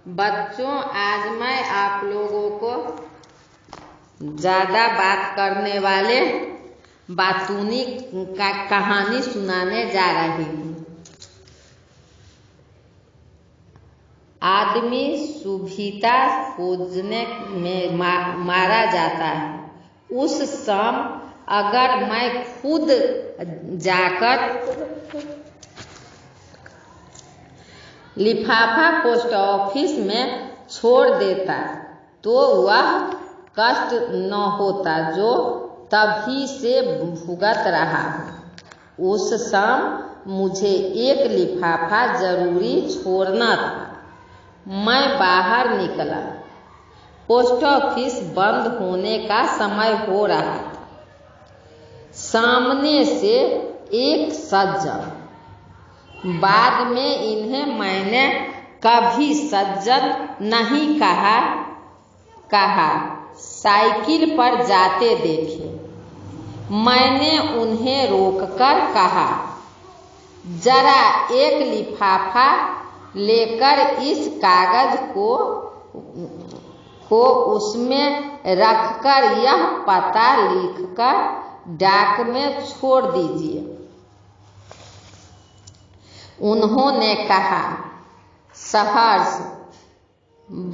बच्चों, आज मैं आप लोगों को ज़्यादा बात करने वाले बातूनी का कहानी सुनाने जा रही हूँ। आदमी सुभिता खोजने में मारा जाता है। उस शाम अगर मैं खुद जाकर लिफाफा पोस्ट ऑफिस में छोड़ देता तो वह कष्ट न होता जो तभी से भुगत रहा हूँ। उस शाम मुझे एक लिफाफा जरूरी छोड़ना था। मैं बाहर निकला। पोस्ट ऑफिस बंद होने का समय हो रहा था। सामने से एक सज्जन, बाद में इन्हें मैंने कभी सज्जन नहीं कहा, साइकिल पर जाते देखे। मैंने उन्हें रोककर कहा, जरा एक लिफाफा लेकर इस कागज को उसमें रखकर यह पता लिखकर डाक में छोड़ दीजिए। उन्होंने कहा, सहर्ष।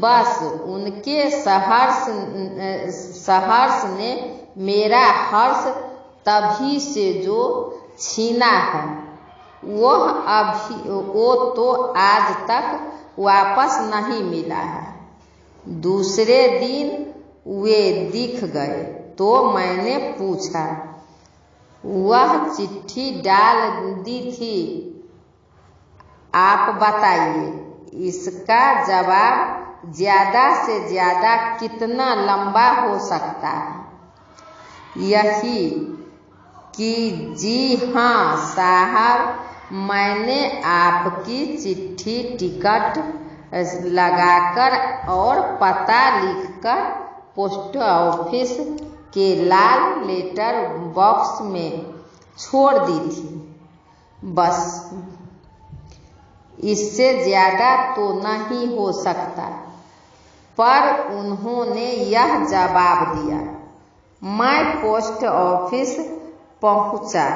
बस उनके सहर्ष ने मेरा हर्ष तभी से जो छीना है वो तो आज तक वापस नहीं मिला है। दूसरे दिन वे दिख गए तो मैंने पूछा, वह चिट्ठी डाल दी थी, आप बताइए, इसका जवाब ज्यादा से ज्यादा कितना लंबा हो सकता है? यही कि जी हाँ साहब, मैंने आपकी चिट्ठी टिकट लगाकर और पता लिखकर पोस्ट ऑफिस के लाल लेटर बॉक्स में छोड़ दी थी। बस इससे ज्यादा तो नहीं हो सकता। पर उन्होंने यह जवाब दिया। मैं पोस्ट ऑफिस पहुंचा।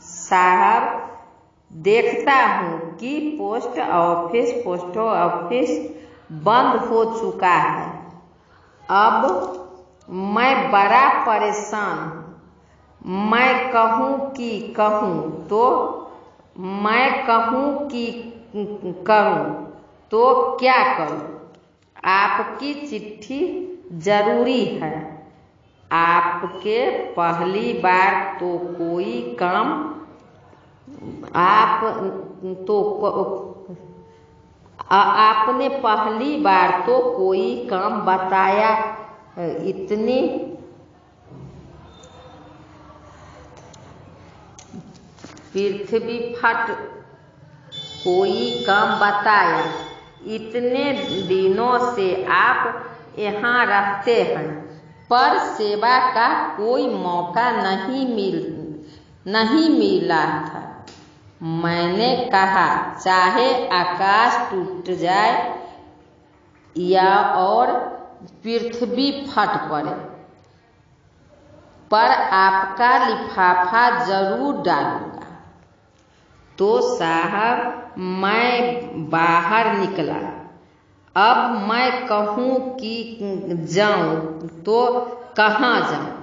साहब, देखता हूँ कि पोस्ट ऑफिस बंद हो चुका है। अब मैं बड़ा परेशान हूँ। मैं कहूँ कि करूँ तो क्या करूँ? आपकी चिट्ठी जरूरी है। आपने पहली बार तो कोई काम बताया। इतनी पृथ्वी फट कोई काम बताया। इतने दिनों से आप यहाँ रहते हैं पर सेवा का कोई मौका नहीं मिला था। मैंने कहा, चाहे आकाश टूट जाए या और पृथ्वी फट पड़े, पर आपका लिफाफा जरूर डालूंगा। तो साहब, मैं बाहर निकला। अब मैं कहूँ कि जाऊँ तो कहाँ जाऊँ?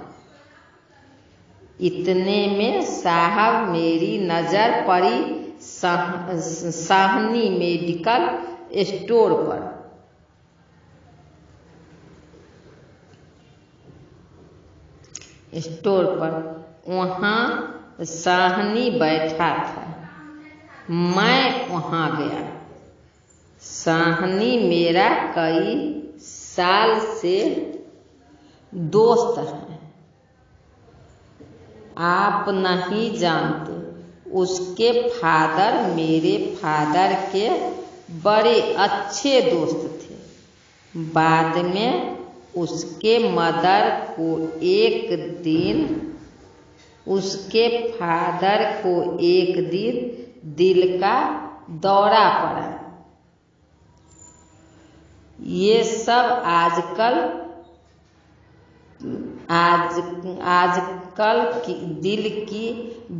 इतने में साहब मेरी नजर पड़ी साहनी मेडिकल स्टोर पर। वहाँ साहनी बैठा था। मैं वहाँ गया। साहनी मेरा कई साल से दोस्त है। आप नहीं जानते, उसके फादर मेरे फादर के बड़े अच्छे दोस्त थे। बाद में उसके फादर को एक दिन दिल का दौरा पड़ा। ये सब आजकल की दिल की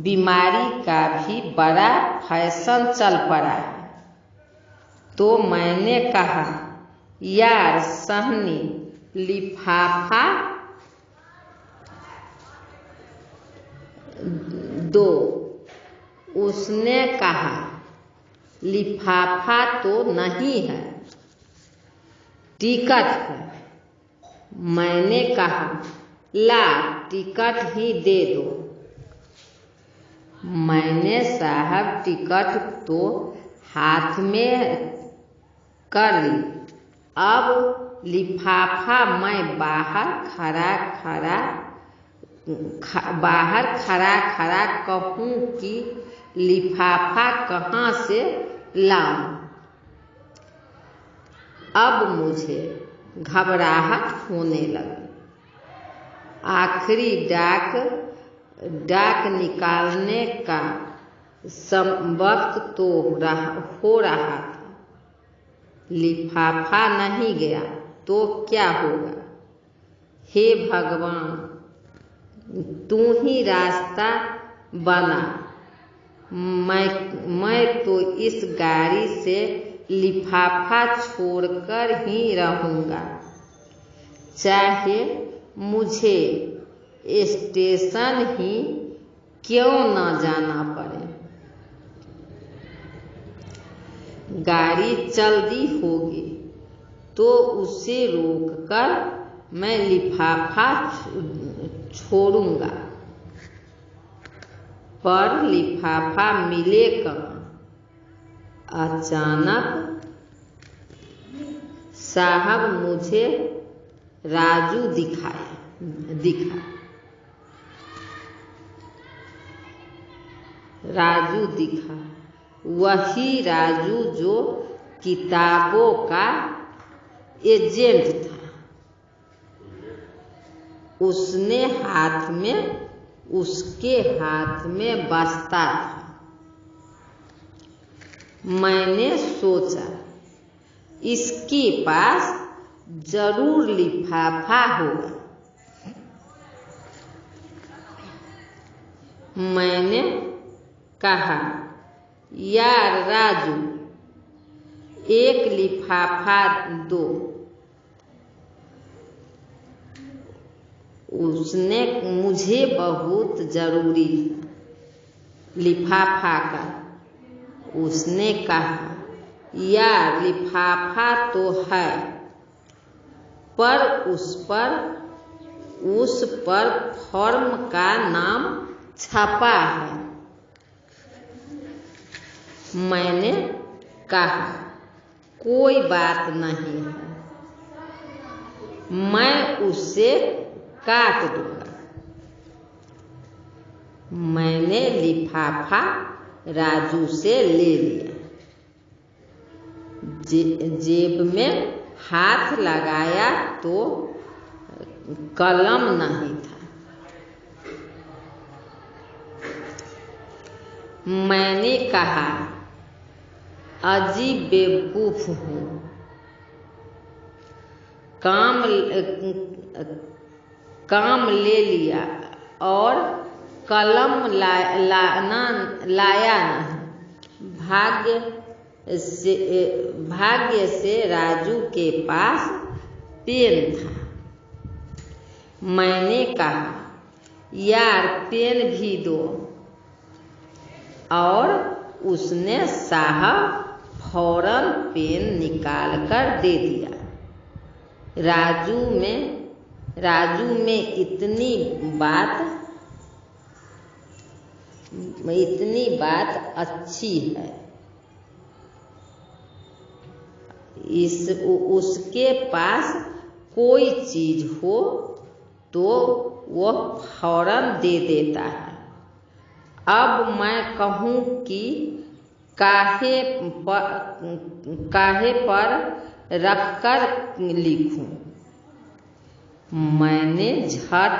बीमारी का भी बड़ा फैशन चल पड़ा है। तो मैंने कहा, यार सहनी, लिफाफा दो। उसने कहा, लिफाफा तो नहीं है, टिकट है। मैंने कहा, ला टिकट ही दे दो। मैंने साहब टिकट तो हाथ में कर ली। अब लिफाफा मैं बाहर खड़ा कहूँ कि लिफाफा कहाँ से लाऊं। अब मुझे घबराहट होने लगी। आखिरी डाक निकालने का वक्त तो हो रहा था। लिफाफा नहीं गया तो क्या होगा। हे भगवान, तू ही रास्ता बना। मैं तो इस गाड़ी से लिफाफा छोड़कर ही रहूँगा, चाहे मुझे स्टेशन ही क्यों न जाना पड़े। गाड़ी जल्दी होगी तो उसे रोककर मैं लिफाफा छोड़ूंगा, पर लिफाफा मिले कहाँ। अचानक साहब मुझे राजू दिखा। राजू दिखा, वही राजू जो किताबों का एजेंट था। उसके हाथ में बस्ता था। मैंने सोचा, इसके पास जरूर लिफाफा होगा। मैंने कहा, यार राजू, एक लिफाफा दो। उसने मुझे बहुत जरूरी लिफाफा का। उसने कहा, यार लिफाफा तो है, पर उस पर फॉर्म का नाम छपा है। मैंने कहा, कोई बात नहीं है, मैं उसे काट दूंगा। मैंने लिफाफा राजू से ले लिया। जेब में हाथ लगाया तो कलम नहीं था। मैंने कहा, अजीब बेवकूफ हूँ। काम ले लिया और कलम लाया नहीं। भाग्य से राजू के पास पेन था। मैंने कहा, यार पेन भी दो। और उसने साहब फौरन पेन निकाल कर दे दिया। राजू में इतनी बात अच्छी है। उसके पास कोई चीज हो तो वह फौरन दे देता है। अब मैं कहूँ कि काहे पर रखकर लिखूं। मैंने झट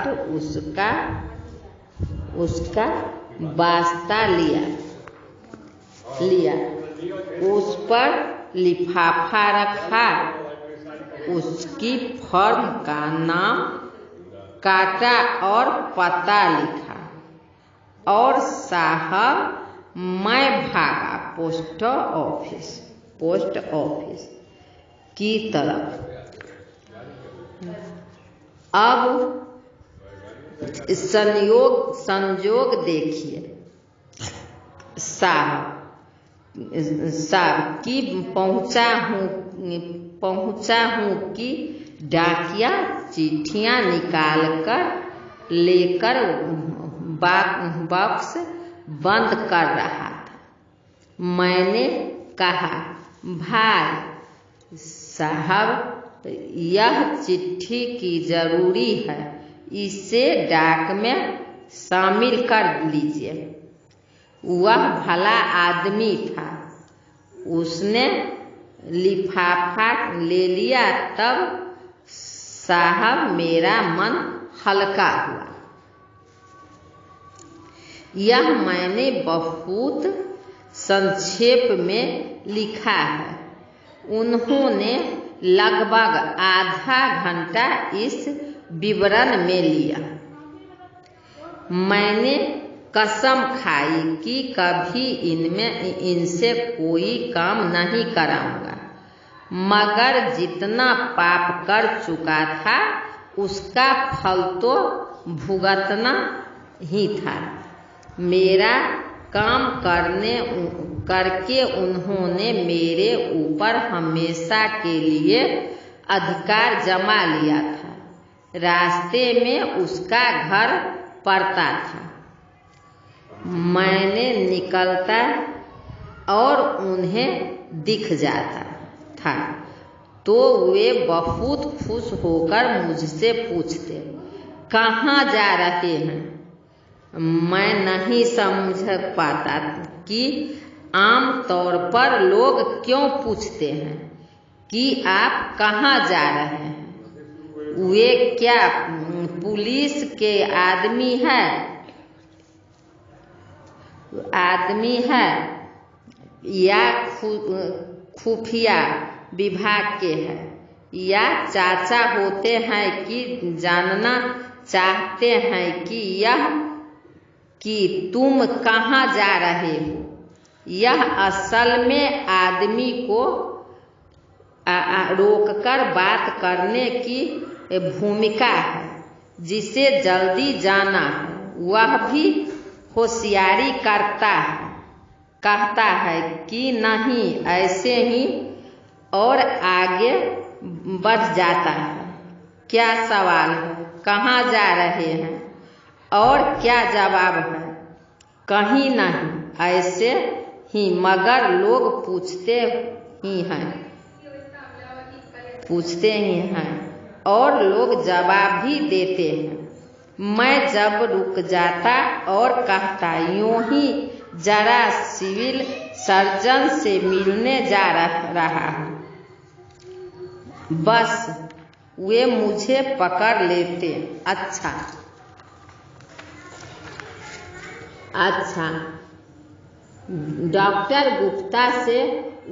उसका वास्ता लिया। उस पर लिफाफा रखा उसकी फर्म का नाम काटा और पता लिखा और साहब मैं भागा पोस्ट ऑफिस की तरफ। अब संयोग देखिए साहब कि पहुंचा हूँ कि डाकिया चिट्ठियां निकाल कर लेकर बॉक्स बंद कर रहा था। मैंने कहा भाई साहब यह चिट्ठी की जरूरी है, इसे डाक में शामिल कर लीजिए। वह भला आदमी था, उसने लिफाफा ले लिया। तब साहब मेरा मन हल्का हुआ। यह मैंने बहुत संक्षेप में लिखा है। उन्होंने लगभग आधा घंटा इस विवरण में लिया। मैंने कसम खाई कि कभी इनसे कोई काम नहीं कराऊंगा, मगर जितना पाप कर चुका था उसका फल तो भुगतना ही था। मेरा काम करके उन्होंने मेरे ऊपर हमेशा के लिए अधिकार जमा लिया था। रास्ते में उसका घर पड़ता था। मैंने निकलता और उन्हें दिख जाता था तो वे बहुत खुश होकर मुझसे पूछते, कहाँ जा रहे हैं? मैं नहीं समझ पाता कि आम तौर पर लोग क्यों पूछते हैं कि आप कहाँ जा रहे हैं। वे क्या पुलिस के आदमी है या खुफिया विभाग के हैं, या चाचा होते हैं कि जानना चाहते हैं कि तुम कहाँ जा रहे हो। यह असल में आदमी को रोककर बात करने की भूमिका है। जिसे जल्दी जाना है वह भी होशियारी कहता है कि नहीं ऐसे ही, और आगे बढ़ जाता है। क्या सवाल है, कहाँ जा रहे हैं, और क्या जवाब है? कहीं नहीं, ऐसे ही, मगर लोग पूछते ही हैं और लोग जवाब भी देते हैं। मैं जब रुक जाता और कहता यूं ही जरा सिविल सर्जन से मिलने जा रहा हूँ, बस वे मुझे पकड़ लेते। अच्छा, डॉक्टर गुप्ता से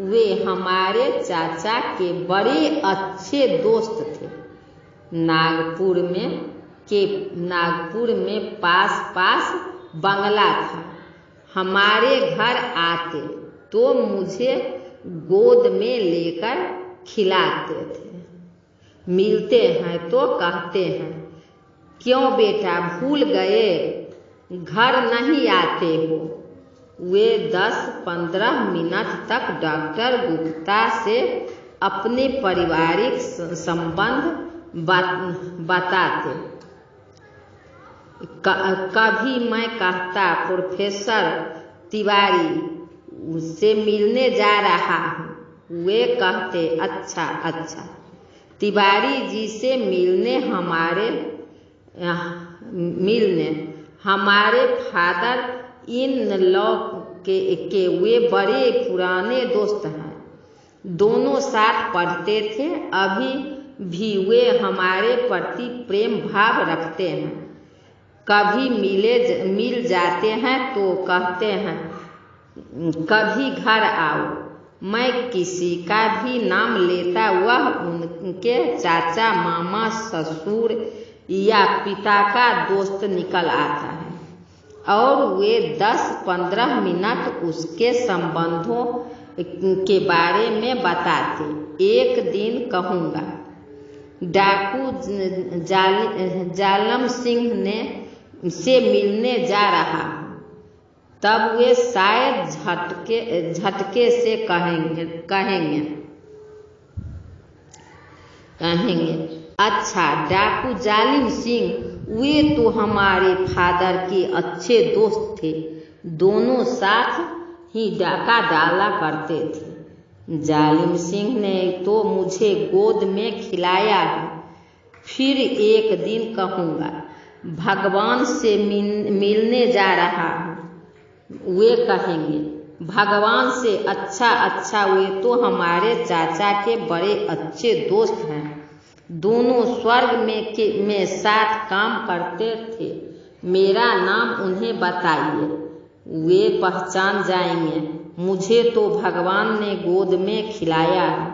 वे हमारे चाचा के बड़े अच्छे दोस्त थे। नागपुर में पास बंगला था। हमारे घर आते तो मुझे गोद में लेकर खिलाते थे। मिलते हैं तो कहते हैं, क्यों बेटा भूल गए, घर नहीं आते हो। वे 10-15 मिनट तक डॉक्टर गुप्ता से अपने पारिवारिक संबंध बताते। कभी मैं कहता प्रोफेसर तिवारी से मिलने जा रहा हूँ। वे कहते अच्छा। तिवारी जी से मिलने हमारे फादर इन लॉ के वे बड़े पुराने दोस्त हैं। दोनों साथ पढ़ते थे। अभी भी वे हमारे प्रति प्रेम भाव रखते हैं। कभी मिल जाते हैं तो कहते हैं कभी घर आओ। मैं किसी का भी नाम लेता वह उनके चाचा, मामा, ससुर या पिता का दोस्त निकल आता है और वे 10-15 मिनट उसके संबंधों के बारे में बताते। एक दिन कहूँगा डाकू जालम सिंह से मिलने जा रहा हूँ, तब वे शायद झटके से कहेंगे अच्छा डाकू जालिम सिंह, वे तो हमारे फादर के अच्छे दोस्त थे, दोनों साथ ही डाका डाला करते थे। जालिम सिंह ने तो मुझे गोद में खिलाया है। फिर एक दिन कहूँगा भगवान से मिलने जा रहा हूँ, वे कहेंगे भगवान से? अच्छा, वे तो हमारे चाचा के बड़े अच्छे दोस्त हैं, दोनों स्वर्ग में साथ काम करते थे। मेरा नाम उन्हें बताइए, वे पहचान जाएंगे। मुझे तो भगवान ने गोद में खिलाया है।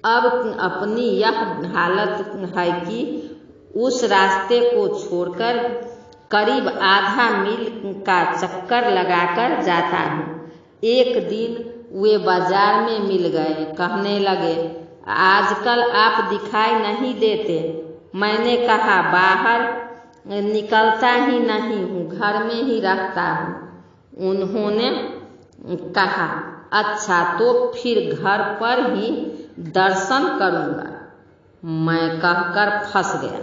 अब अपनी यह हालत है कि उस रास्ते को छोड़कर करीब आधा मील का चक्कर लगाकर जाता हूँ। एक दिन वे बाजार में मिल गए, कहने लगे आजकल आप दिखाई नहीं देते। मैंने कहा बाहर निकलता ही नहीं हूँ, घर में ही रहता हूँ। उन्होंने कहा अच्छा तो फिर घर पर ही दर्शन करूँगा। मैं कहकर फंस गया।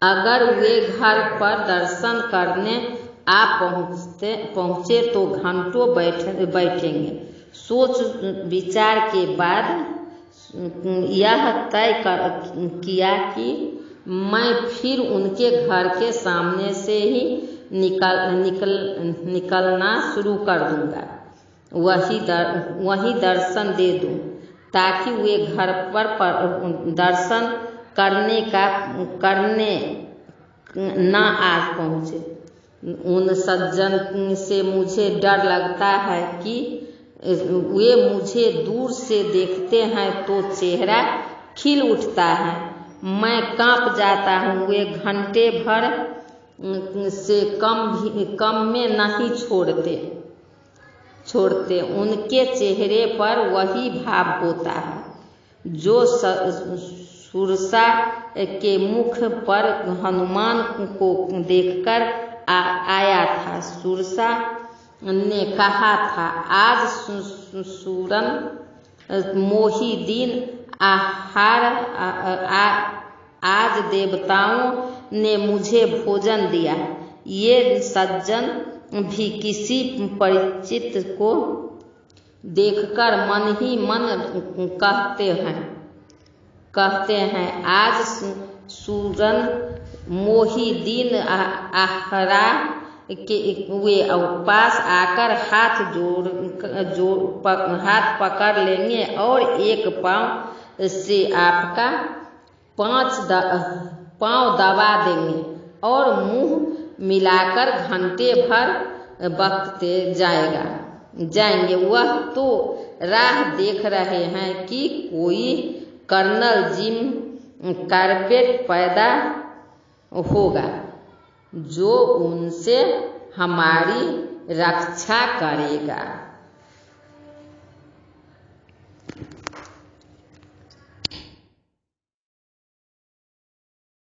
अगर वे घर पर दर्शन करने आप पहुँचे तो घंटों बैठेंगे। सोच विचार के बाद यह तय किया कि मैं फिर उनके घर के सामने से ही निकलना शुरू कर दूंगा, वही दर्शन दे दूं, ताकि वे घर पर दर्शन करने न आ पहुँचे। उन सज्जन से मुझे डर लगता है कि वे मुझे दूर से देखते हैं तो चेहरा खिल उठता है, मैं कांप जाता हूँ। वे घंटे भर से कम में नहीं छोड़ते। उनके चेहरे पर वही भाव होता है जो सुरसा के मुख पर हनुमान को देखकर आया था। सुरसा ने कहा था आज सूरन मोही दिन आहार, आज देवताओं ने मुझे भोजन दिया। ये सज्जन भी किसी परिचित को देखकर मन ही मन कहते हैं आज सूरन मोही दिन आहरा के वे पास आकर हाथ पकड़ लेंगे और एक पांव से आपका 5 पांव दबा देंगे और मुंह मिलाकर घंटे भर बकते जाएंगे। वह तो राह देख रहे हैं कि कोई कर्नल जिम कारपेट पैदा होगा जो उनसे हमारी रक्षा करेगा।